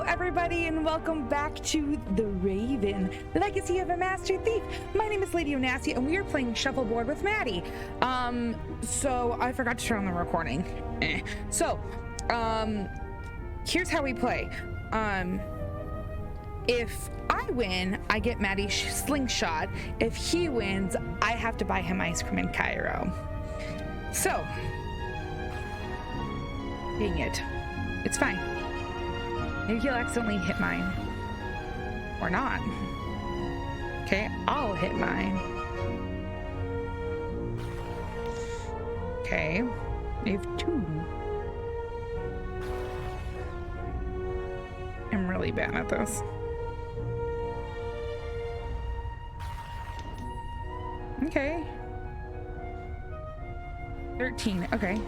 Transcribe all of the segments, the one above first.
everybody, and welcome back to The Raven, Legacy of a Master Thief. My name is Lady Onassia, and we are playing shuffleboard with Maddie. So I forgot to turn on the recording. Here's how we play. If I win, I get Maddie slingshot. If he wins, I have to buy him ice cream in Cairo. So, dang it. It's fine. Maybe he'll accidentally hit mine. Or not. Okay, I'll hit mine. Okay, I have 2. I'm really bad at this. Okay. 13, okay.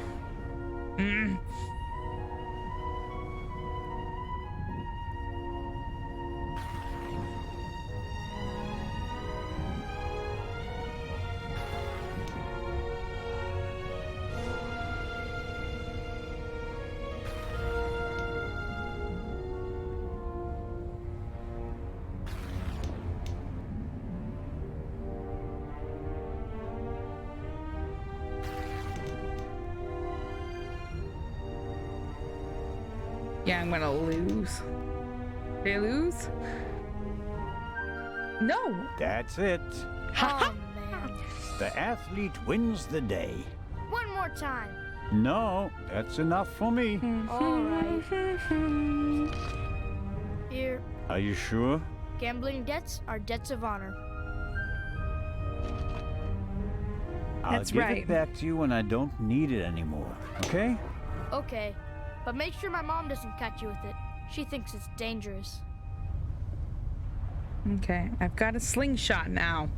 Yeah, I'm gonna lose. Did I lose? No! That's it. Oh, man. The athlete wins the day. One more time. No, that's enough for me. All right. Here, Are you sure? gambling debts are debts of honor. I'll give right. it back to you when I don't need it anymore, okay? Okay, but make sure my mom doesn't catch you with it. She thinks it's dangerous. Okay, I've got a slingshot now.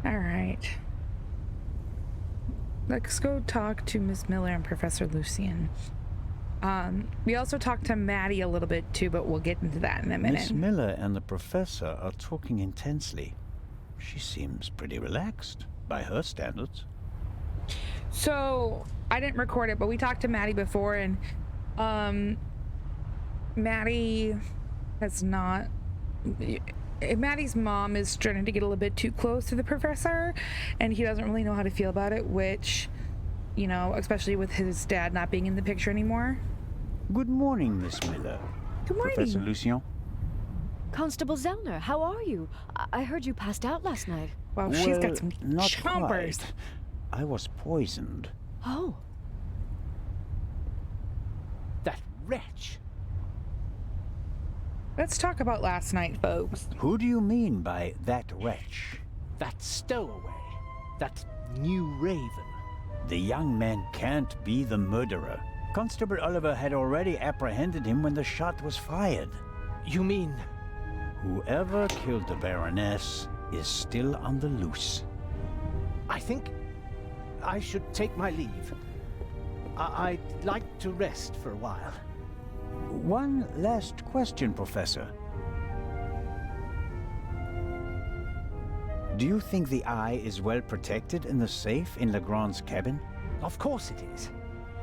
All right. Let's go talk to Miss Miller and Professor Lucian. We also talked to Maddie a little bit too, but we'll get into that in a minute. Miss Miller and the professor are talking intensely. She seems pretty relaxed, by her standards. So, I didn't record it, but we talked to Maddie before, and Maddie has not... Maddie's mom is starting to get a little bit too close to the professor, and he doesn't really know how to feel about it, which, you know, especially with his dad not being in the picture anymore. Good morning, Miss Miller. Good morning. Professor Lucien. Constable Zellner, how are you? I heard you passed out last night. Wow, she's got some not chompers. quite. I was poisoned. Oh, That wretch! Let's talk about last night, folks. Who do you mean by that wretch? That stowaway! That new raven! The young man can't be the murderer. Constable Oliver had already apprehended him when the shot was fired. You mean... Whoever killed the Baroness is still on the loose. I think I should take my leave. I'd like to rest for a while. One last question, Professor. Do you think the eye is well protected in the safe in Legrand's cabin? Of course it is.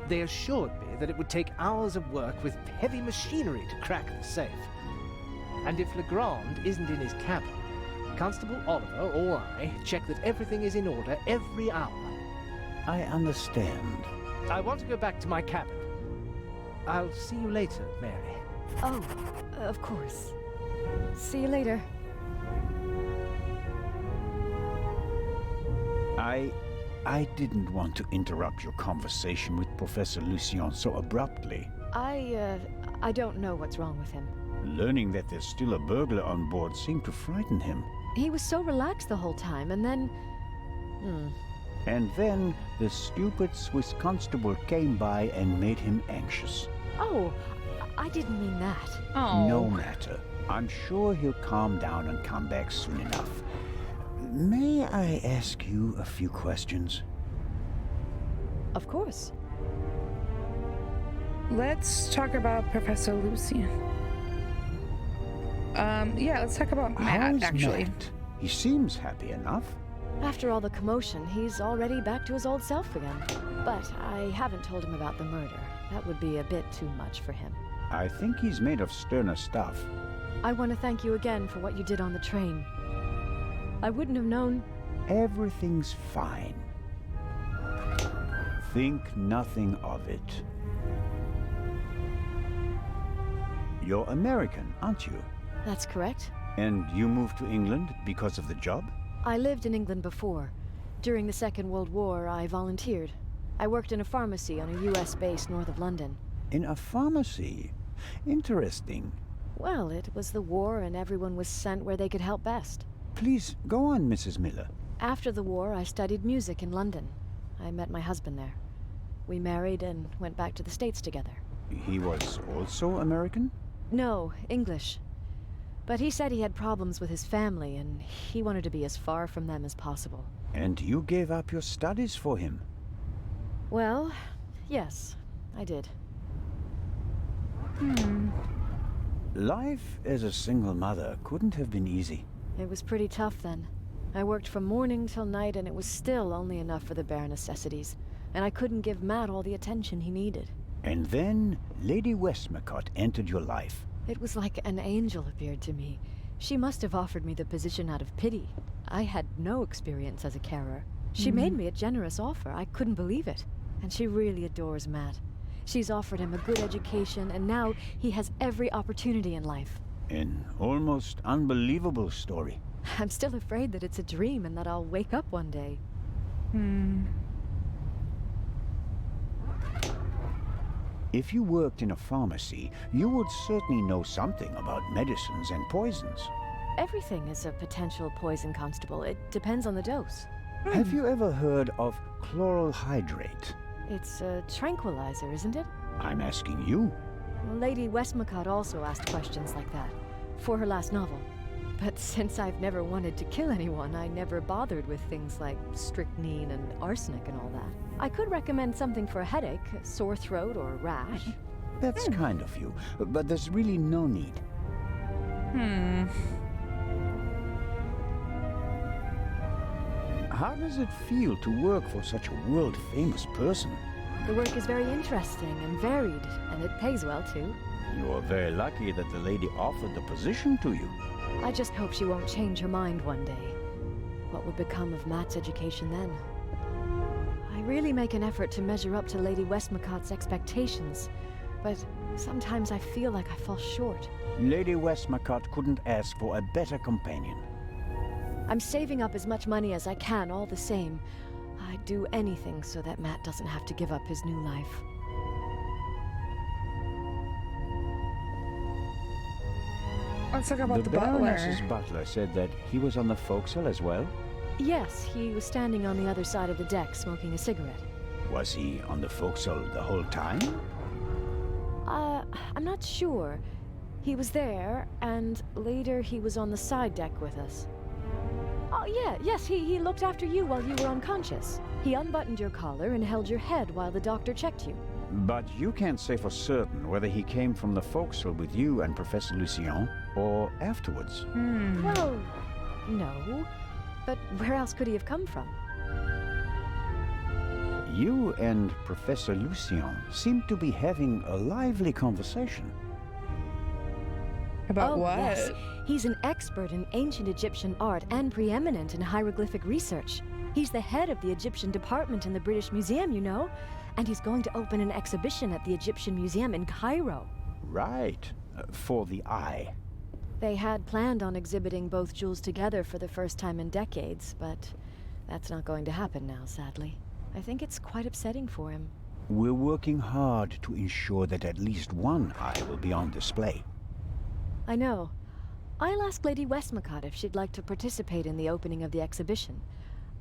They assured me that it would take hours of work with heavy machinery to crack the safe. And if Legrand isn't in his cabin, Constable Oliver or I check that everything is in order every hour. I understand. I want to go back to my cabin. I'll see you later, Mary. oh, of course. See you later. I didn't want to interrupt your conversation with Professor Lucien so abruptly. I don't know what's wrong with him. Learning that there's still a burglar on board seemed to frighten him. He was so relaxed the whole time, and then... And then the stupid Swiss constable came by and made him anxious. Oh, I didn't mean that. Oh. No matter. I'm sure he'll calm down and come back soon enough. May I ask you a few questions? Of course. Let's talk about Professor Lucian. Yeah, let's talk about Matt, How's actually. Matt? He seems happy enough. After all the commotion, he's already back to his old self again. But I haven't told him about the murder. That would be a bit too much for him. I think he's made of sterner stuff. I want to thank you again for what you did on the train. I wouldn't have known... Everything's fine. Think nothing of it. You're American, aren't you? That's correct. And you moved to England because of the job? I lived in England before. During the Second World War, I volunteered. I worked in a pharmacy on a US base north of London. In a pharmacy? Interesting. Well, it was the war and everyone was sent where they could help best. Please, go on, Mrs. Miller. After the war, I studied music in London. I met my husband there. We married and went back to the States together. He was also American? No, English. But he said he had problems with his family and he wanted to be as far from them as possible. And you gave up your studies for him? Well, yes, I did. Life as a single mother couldn't have been easy. It was pretty tough then. I worked from morning till night and it was still only enough for the bare necessities. And I couldn't give Matt all the attention he needed. And then Lady Westmacott entered your life. It was like an angel appeared to me. She must have offered me the position out of pity. I had no experience as a carer. She made me a generous offer. I couldn't believe it. And she really adores Matt. She's offered him a good education, and now he has every opportunity in life. An almost unbelievable story. I'm still afraid that it's a dream and that I'll wake up one day. If you worked in a pharmacy, you would certainly know something about medicines and poisons. Everything is a potential poison, Constable. It depends on the dose. Have you ever heard of chloral hydrate? It's a tranquilizer, isn't it? I'm asking you. Lady Westmacott also asked questions like that, for her last novel. But since I've never wanted to kill anyone, I never bothered with things like strychnine and arsenic and all that. I could recommend something for a headache, a sore throat, or a rash. That's kind of you, but there's really no need. How does it feel to work for such a world-famous person? The work is very interesting and varied, and it pays well, too. You're very lucky that the lady offered the position to you. I just hope she won't change her mind one day. What would become of Matt's education then? I really make an effort to measure up to Lady Westmacott's expectations, but sometimes I feel like I fall short. Lady Westmacott couldn't ask for a better companion. I'm saving up as much money as I can all the same. I'd do anything so that Matt doesn't have to give up his new life. Let's talk about the Baroness's butler. butler said that he was on the forecastle as well. Yes, he was standing on the other side of the deck smoking a cigarette. Was he on the forecastle the whole time? I'm not sure. He was there, and later he was on the side deck with us. Oh, yes, he looked after you while you were unconscious. He unbuttoned your collar and held your head while the doctor checked you. But you can't say for certain whether he came from the forecastle with you and Professor Lucien, or afterwards. Well, no. But where else could he have come from? You and Professor Lucien seem to be having a lively conversation. About what? Yes. He's an expert in ancient Egyptian art and preeminent in hieroglyphic research. He's the head of the Egyptian department in the British Museum, you know. And he's going to open an exhibition at the Egyptian Museum in Cairo. Right. For the eye. They had planned on exhibiting both jewels together for the first time in decades, but that's not going to happen now, sadly. I think it's quite upsetting for him. We're working hard to ensure that at least one eye will be on display. I know. I'll ask Lady Westmacott if she'd like to participate in the opening of the exhibition.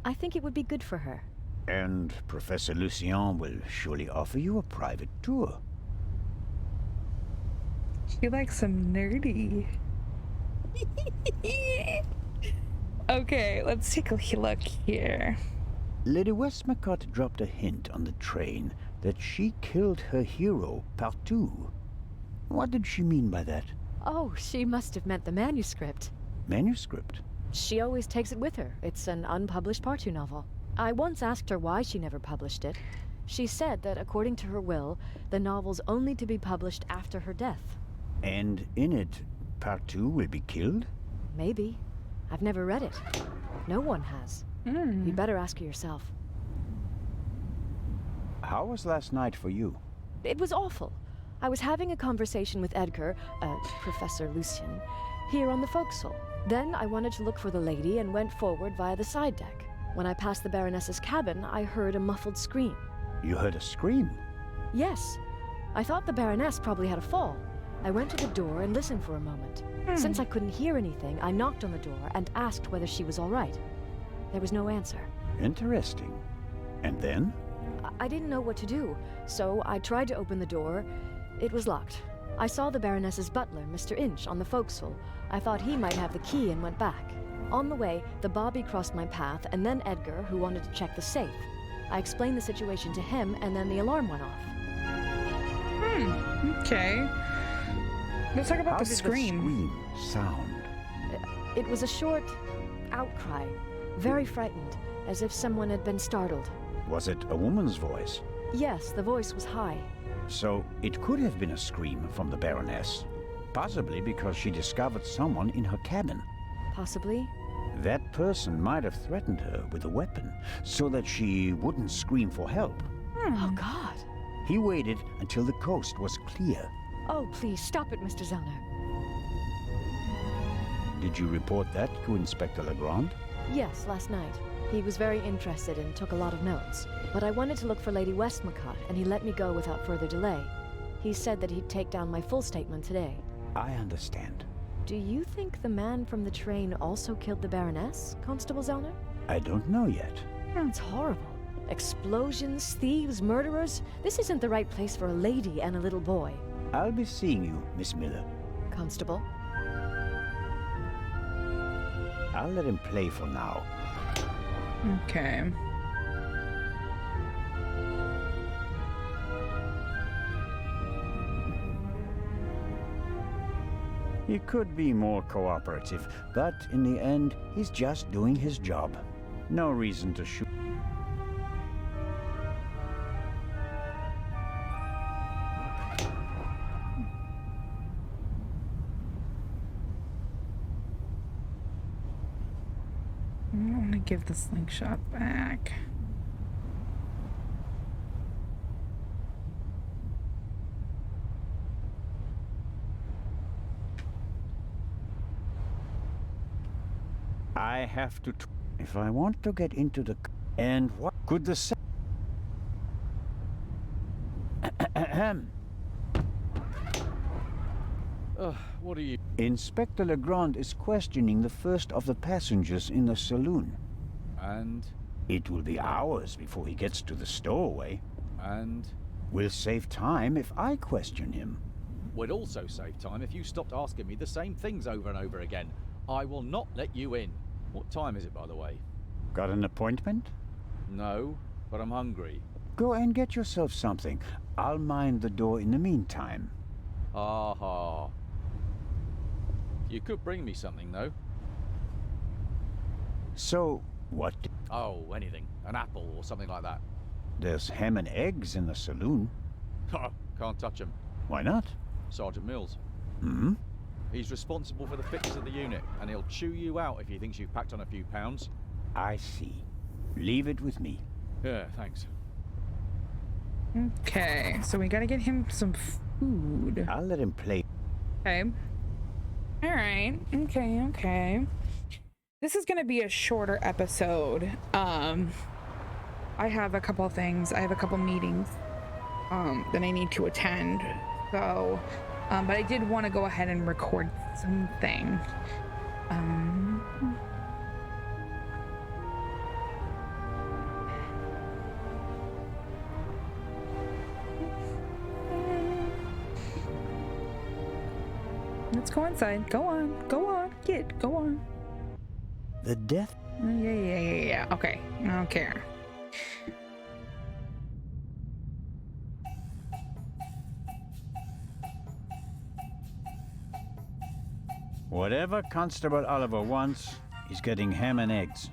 I think it would be good for her. And Professor Lucien will surely offer you a private tour. She likes some nerdy. Okay, let's take a look here. Lady Westmacott dropped a hint on the train that she killed her hero, Partout. What did she mean by that? Oh, she must have meant the manuscript. Manuscript? She always takes it with her. It's an unpublished Partout novel. I once asked her why she never published it. She said that according to her will, the novel's only to be published after her death. And in it, Part 2 will be killed? Maybe. I've never read it. No one has. You'd better ask her yourself. How was last night for you? It was awful. I was having a conversation with Edgar, Professor Lucien, here on the forecastle. Then I wanted to look for the lady and went forward via the side deck. When I passed the Baroness's cabin, I heard a muffled scream. You heard a scream? Yes. I thought the Baroness probably had a fall. I went to the door and listened for a moment. Since I couldn't hear anything, I knocked on the door and asked whether she was all right. There was no answer. Interesting. And then? I didn't know what to do, so I tried to open the door. It was locked. I saw the Baroness's butler, Mr. Inch, on the forecastle. I thought he might have the key and went back. On the way, the bobby crossed my path, and then Edgar, who wanted to check the safe. I explained the situation to him, and then the alarm went off. Okay. Let's talk about How the did scream. The scream sound? It was a short outcry, very frightened, as if someone had been startled. Was it a woman's voice? Yes, the voice was high. So it could have been a scream from the Baroness. Possibly because she discovered someone in her cabin. Possibly. That person might have threatened her with a weapon, so that she wouldn't scream for help. Oh, God. He waited until the coast was clear. Oh, please, stop it, Mr. Zellner. Did you report that to Inspector Legrand? Yes, last night. He was very interested and took a lot of notes. But I wanted to look for Lady Westmacott, and he let me go without further delay. He said that he'd take down my full statement today. I understand. Do you think the man from the train also killed the Baroness, Constable Zellner? I don't know yet. It's horrible. Explosions, thieves, murderers. This isn't the right place for a lady and a little boy. I'll be seeing you, Miss Miller. Constable? I'll let him play for now. Okay. He could be more cooperative, but in the end, he's just doing his job. No reason to shoot. I want to give the slingshot back. I have to... If I want to get into the... And what could the... What are you... Inspector Legrand is questioning the first of the passengers in the saloon. And? It will be hours before he gets to the stowaway. And? We'll save time if I question him. We'd also save time if you stopped asking me the same things over and over again. I will not let you in. What time is it, by the way? Got an appointment? No, but I'm hungry. Go and get yourself something. I'll mind the door in the meantime. Aha. You could bring me something, though. So, what? Oh, anything. An apple or something like that. There's ham and eggs in the saloon. Can't touch 'em. Why not? Sergeant Mills. Hmm? He's responsible for the fitness of the unit, and he'll chew you out if he thinks you've packed on a few pounds. I see. Leave it with me. Yeah, thanks. Okay, so we gotta get him some food. I'll let him play. Okay. Alright. Okay. This is gonna be a shorter episode. I have a couple things. I have a couple meetings that I need to attend. So, but I did want to go ahead and record something. Let's go inside. Go on, kid, go on. The death? Yeah. Okay, I don't care. Whatever Constable Oliver wants, he's getting ham and eggs.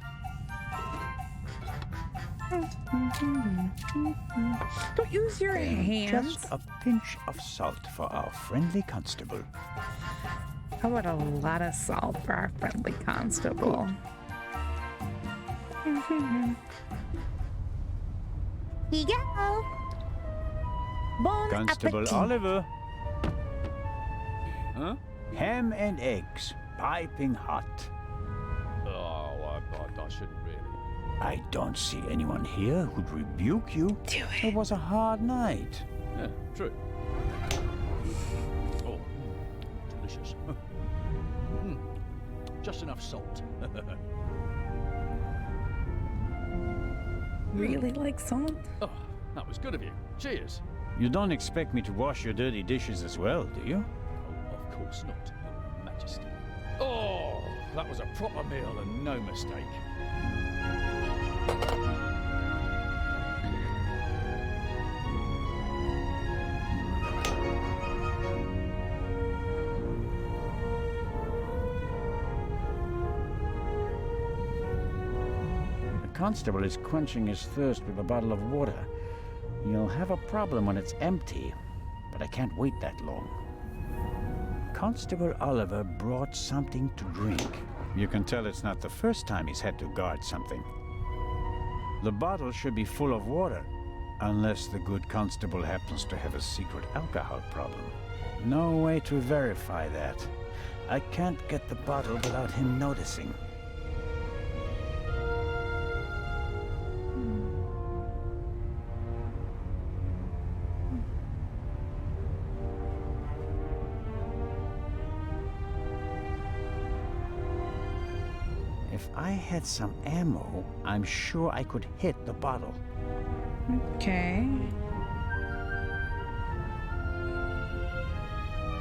Don't use your hands. Just a pinch of salt for our friendly constable. How about a lot of salt for our friendly constable? Here you go. Bon Constable appetit. Oliver, Huh? ham and eggs, piping hot. Oh, I shouldn't really. I don't see anyone here who'd rebuke you. Do It it. was a hard night. Yeah, true. Oh, delicious. Just enough salt. Really like salt? Oh, that was good of you. Cheers. You don't expect me to wash your dirty dishes as well, do you? Oh, of course not, Your Majesty. Oh, that was a proper meal and no mistake. The constable is quenching his thirst with a bottle of water. You'll have a problem when it's empty, but I can't wait that long. Constable Oliver brought something to drink. You can tell it's not the first time he's had to guard something. The bottle should be full of water, unless the good constable happens to have a secret alcohol problem. No way to verify that. I can't get the bottle without him noticing. If I had some ammo, I'm sure I could hit the bottle. Okay.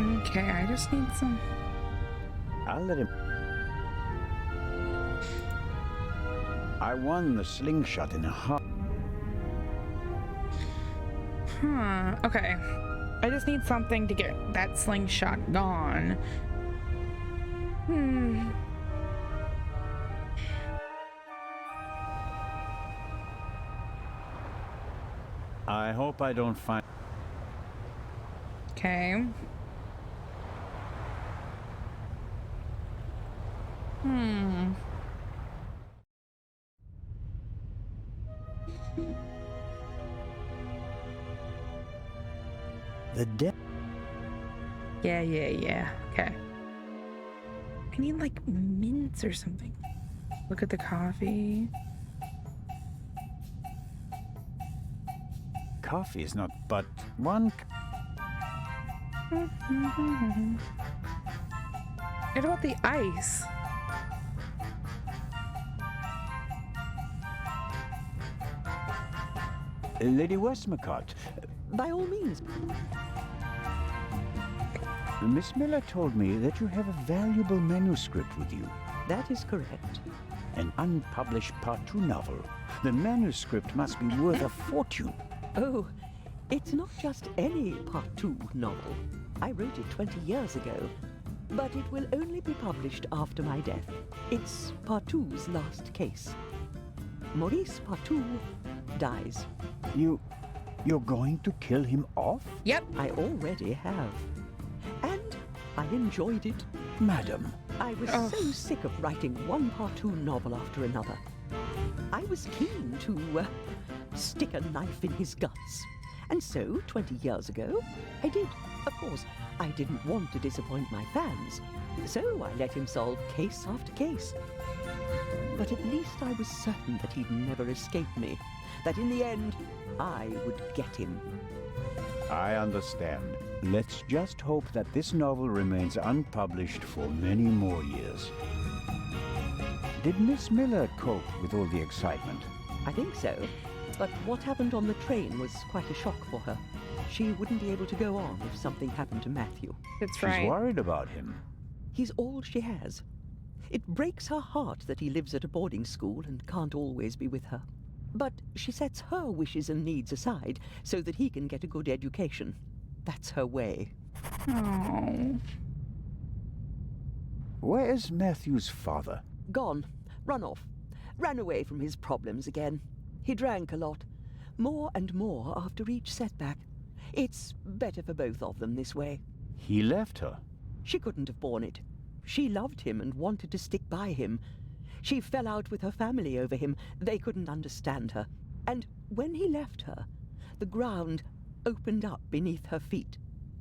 Okay, I just need some. I'll let him. I won the slingshot in a heart. Okay. I just need something to get that slingshot gone. I hope I don't find. Okay. The death. Yeah. Okay. I need like mints or something. Look at the coffee. Coffee is not but one. What about the ice? Lady Westmacott, By all means. Miss Miller told me that you have a valuable manuscript with you. That is correct. An unpublished Part 2 novel. The manuscript must be worth a fortune. Oh, it's not just any Part 2 novel. I wrote it 20 years ago. But it will only be published after my death. It's Part 2's last case. Maurice Part 2 dies. You're going to kill him off? Yep. I already have. And I enjoyed it. Madam, I was so sick of writing one Part 2 novel after another. I was keen to stick a knife in his guts. And so, 20 years ago, I did. Of course, I didn't want to disappoint my fans, so I let him solve case after case. But at least I was certain that he'd never escape me, that in the end, I would get him. I understand. Let's just hope that this novel remains unpublished for many more years. Did Miss Miller cope with all the excitement? I think so. But what happened on the train was quite a shock for her. She wouldn't be able to go on if something happened to Matthew. That's She's right. worried about him. He's all she has. It breaks her heart that he lives at a boarding school and can't always be with her. But she sets her wishes and needs aside so that he can get a good education. That's her way. Oh. Where's Matthew's father? Gone. Run off. Ran away from his problems again. He drank a lot, more and more after each setback. It's better for both of them this way. He left her. She couldn't have borne it. She loved him and wanted to stick by him. She fell out with her family over him. They couldn't understand her. And when he left her, the ground opened up beneath her feet.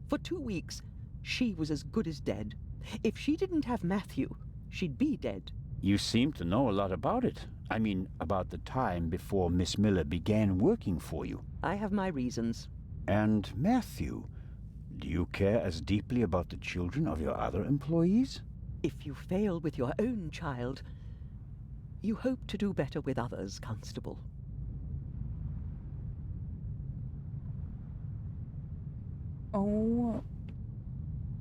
For 2 weeks, she was as good as dead. If she didn't have Matthew, she'd be dead. You seem to know a lot about it. I mean, about the time before Miss Miller began working for you. I have my reasons. And Matthew, do you care as deeply about the children of your other employees? If you fail with your own child, you hope to do better with others, Constable. Oh,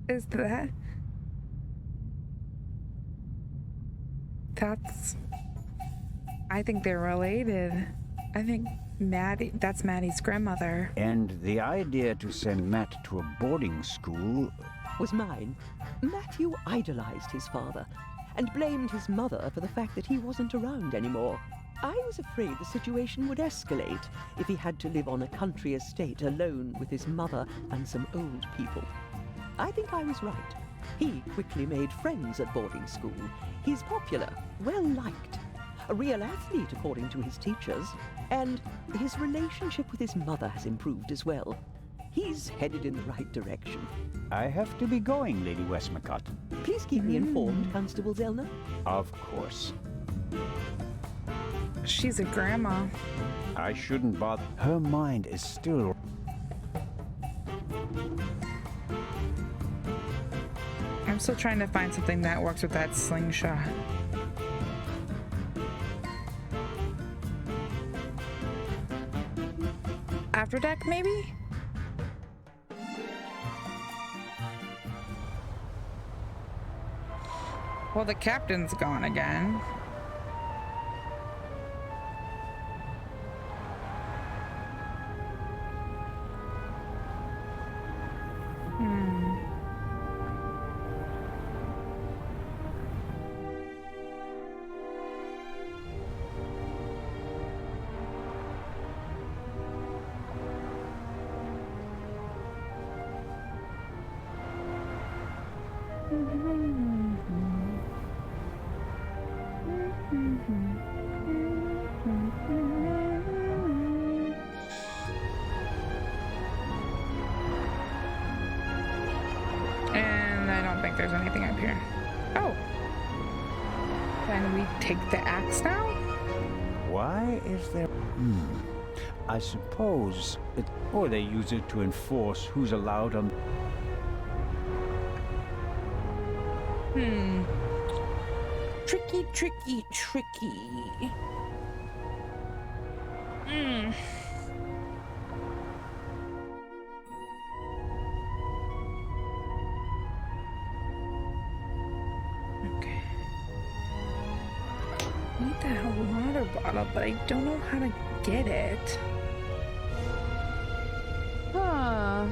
is that? I think they're related. I think that's Maddie's grandmother. And the idea to send Matt to a boarding school Was mine. Matthew idolized his father and blamed his mother for the fact that he wasn't around anymore. I was afraid the situation would escalate if he had to live on a country estate alone with his mother and some old people. I think I was right. He quickly made friends at boarding school. He's popular, well-liked, a real athlete according to his teachers, and his relationship with his mother has improved as well. He's headed in the right direction. I have to be going, Lady Westmacott. Please keep me informed, Constable Zellner. Of course. She's a grandma. I shouldn't bother. Her mind is still... I'm still trying to find something that works with that slingshot. After deck, maybe? Well, the captain's gone again. And I don't think there's anything up here. Oh. Can we take the axe now? Why is there... I suppose it... Or they use it to enforce who's allowed on... Tricky, tricky, tricky. Okay. I need that water bottle, but I don't know how to get it. Huh.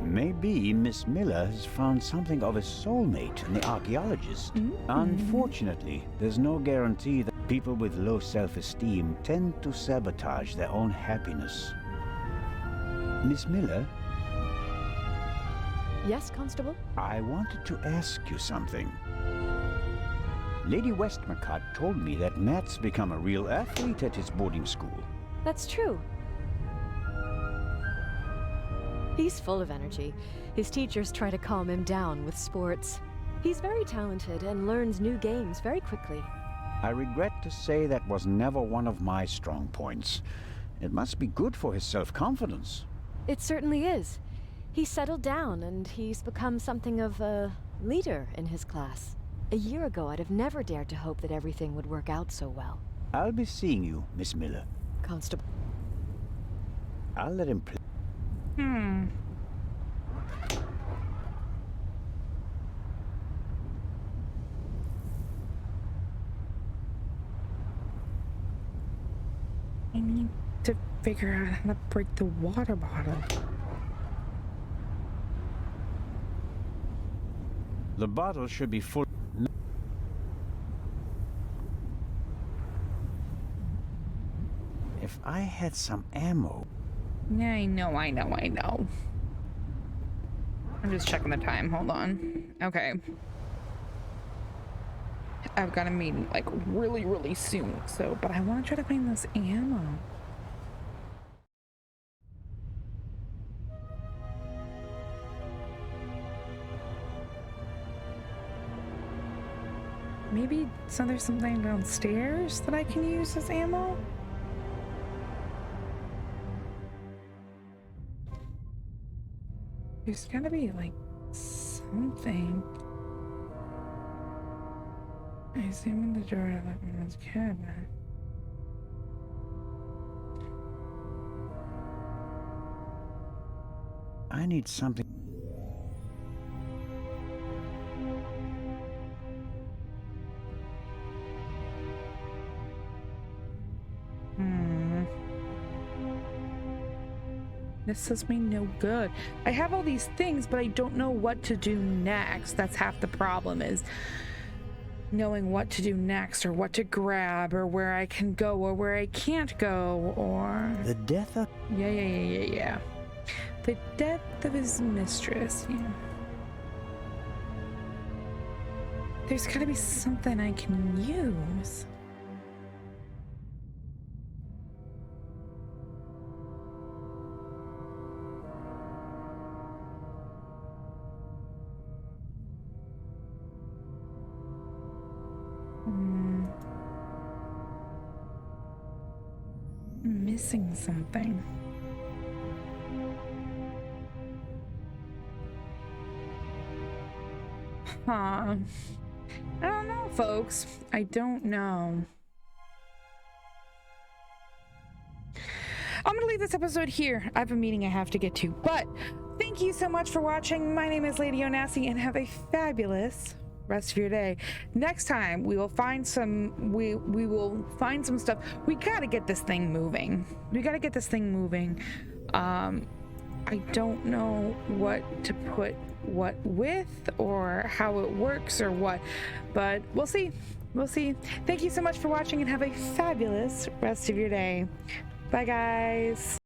Maybe Miss Miller has found something of a soulmate in the archaeologist. Unfortunately, there's no guarantee that people with low self-esteem tend to sabotage their own happiness. Miss Miller, Yes, Constable? I wanted to ask you something. Lady Westmacott told me that Matt's become a real athlete at his boarding school. That's true. He's full of energy. His teachers try to calm him down with sports. He's very talented and learns new games very quickly. I regret to say that was never one of my strong points. It must be good for his self-confidence. It certainly is. He's settled down and he's become something of a leader in his class. A year ago, I'd have never dared to hope that everything would work out so well. I'll be seeing you, Miss Miller. Constable. I'll let him play. I need to figure out how to break the water bottle. The bottle should be full. If I had some ammo. Yeah, I know. I'm just checking the time. Hold on. Okay. I've got a meeting like really, really soon. So, but I want to try to find this ammo. Maybe there's something downstairs that I can use as ammo? There's gotta be like something. I assume the door to that woman's cabin. I need something. This does me no good. I have all these things, but I don't know what to do next. That's half the problem, is knowing what to do next, or what to grab, or where I can go, or where I can't go, or... The death of... Yeah. The death of his mistress, yeah. There's gotta be something I can use. I'm missing something. I don't know, folks. I don't know. I'm gonna leave this episode here. I have a meeting I have to get to, but thank you so much for watching. My name is Lady Onassi, and have a fabulous rest of your day. Next time we will find some stuff. We gotta get this thing moving. I don't know what to put what with, or how it works, or what, but we'll see. Thank you so much for watching, and have a fabulous rest of your day. Bye, guys.